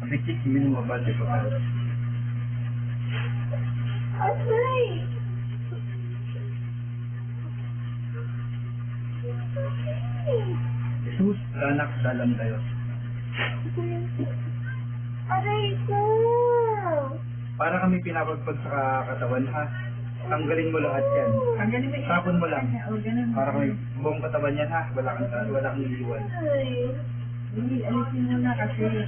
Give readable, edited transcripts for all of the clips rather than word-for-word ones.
Avec qui minum mabal de papa. Aray! Jesus, anak dalam tayo. Aray ko! Para kami pinapagpag sa katawan ha. Tanggalin mo lahat yan. Tanggalin mo yan. Tapon mo lang. O, ganun. Para kami buong katawan yan ha. Wala kang iiwan. Ay. Hindi, alisin mo na kasi.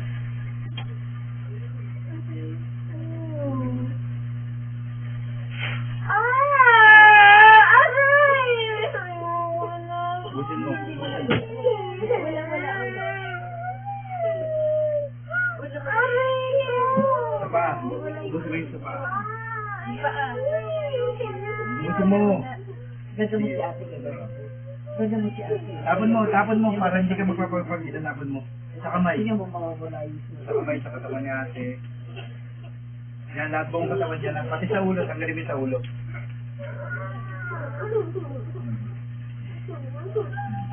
Aray! Busin mo. Wala. Aray! Sapa. Busin mo yung sapa. Paa. Busin mo. Ganda mo si ate. Ganda mo si ate. Tapon mo. Para hindi ka magpapagpag. Itanapon mo. Sa kamay. Tingnan mo mawawala yun. Sa kamay, sa katawan ni ate. Yan, lahat buong katawan dyan. Pati sa ulo. Tanggalin mo sa ulo.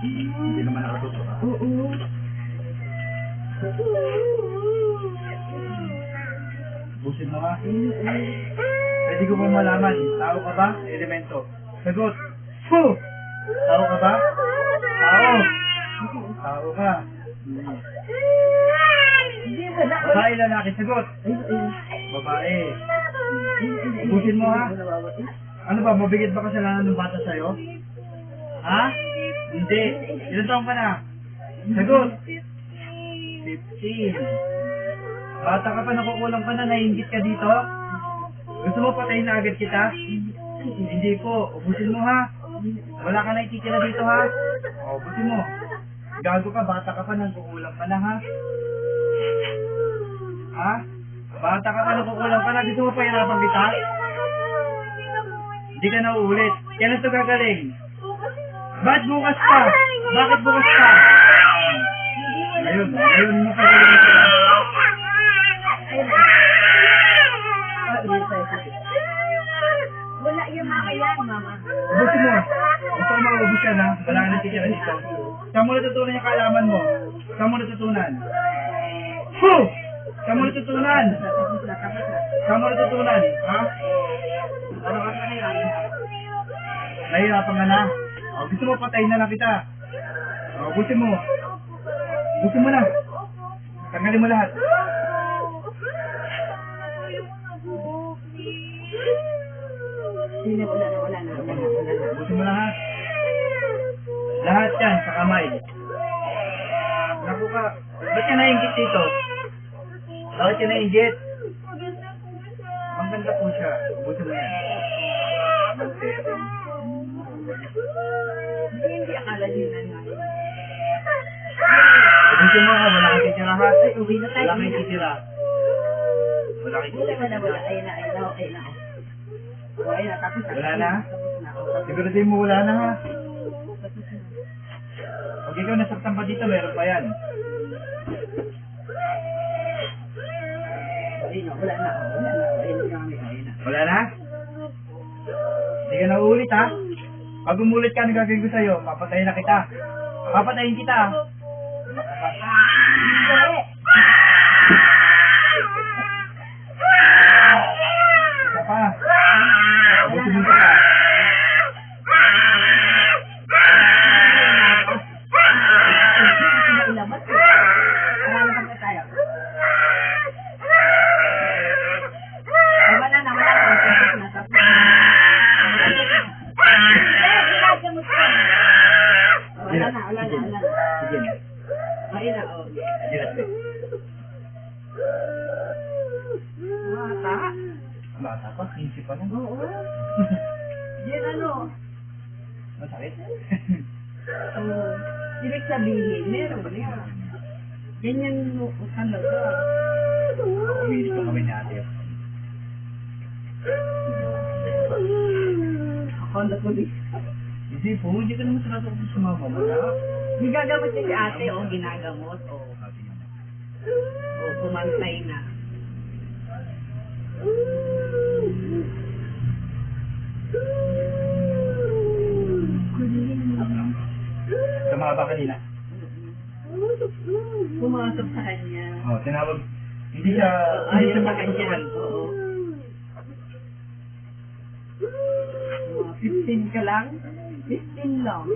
Hindi naman nakatuto ka. Oo. Busin mo ha. Pwede ko ba malaman? Tao ka ba? Elemento. Sagot. Fu! Tao ka ba? Tao. Tao ka. Hindi, wala. Babae, lalaki. Sagot. Babae. Busin mo ha. Ano ba? Mabigat ba kasalanan ng bata sa'yo? Ha? Hindi. Ilan taong ka na? Sagot. 15. Bata ka pa, nakukulang ka na, naiingit ka dito? Gusto mo patayin na agad kita? Hindi po. Ubusin mo ha. Wala ka na ititira dito ha. O, ubusin mo. Gago ka, bata ka pa, nagkukulang ka na ha. Ha? Bata ka pa, nagkukulang ka na. Gusto mo pahirapan kita? Hindi ka na uulit. Kailan ito gagaling? Bakit bukas pa? Bakit bukas pa? Ayun mo gagaling ito. Wala yung mga yan, mama. Ubusin mo. Gusto ko maubos yan ha. Wala ka na titira dito. Saan mo natutunan yung kaalaman mo? Saan mo natutunan? Fu! Saan mo natutunan? Saan mo natutunan? Ha? Nahihirapan ka na? O, gusto mo patayin na lang kita? O, ubusin mo. Ubusin mo na. Tanggalin mo lahat. Hindi, wala na. Ubusin mo lahat. Lahat yan sa kamay. Naku ka. Ba't ka nainggit dito? Bakit ka nainggit? Ang ganda po siya. Ubusin mo yan. Hindi akala niyo na nga. Ubusin mo ha. Wala kang titira ha. Ay, uwi na tayo. Wala kang titira. Wala kang titira. Wala. Ayun na. O, ayun na. Tapos na. Wala na? Tapos na. Siguraduhin mo wala na ha. Pag ikaw nasaktan pa dito, meron pa yan. Ayun na. Wala na. Ayun na. Wala na? Hindi ka na uulit ha. Pag umulit ka, nagagawin ko sa'yo, papatayin na kita. Papatayin kita. Isa pa. Ubusin mo pa. Ilamat ko. Marami pa tayo. Wala na. Wala na. Sige na. Ayun na. O. Sige na. Mata. Bata pa, 15 pa lang. Oo. Yan ano. Masakit. Ibig sabihin, meron yan. Ganyan mo talaga. Umilis pa kami ni ate. Ako na tuloy. Hindi po, hindi ka naman sinasakot sa mama mo. Gigagamot niya si ate o ginagamot o kumantay na. Tumaba kanina. Pumasok sa kanya. Oh, tinawag Hindi siya Ayaw sa matutukan. ganyan. Oo. 15 ka lang? 15 lang.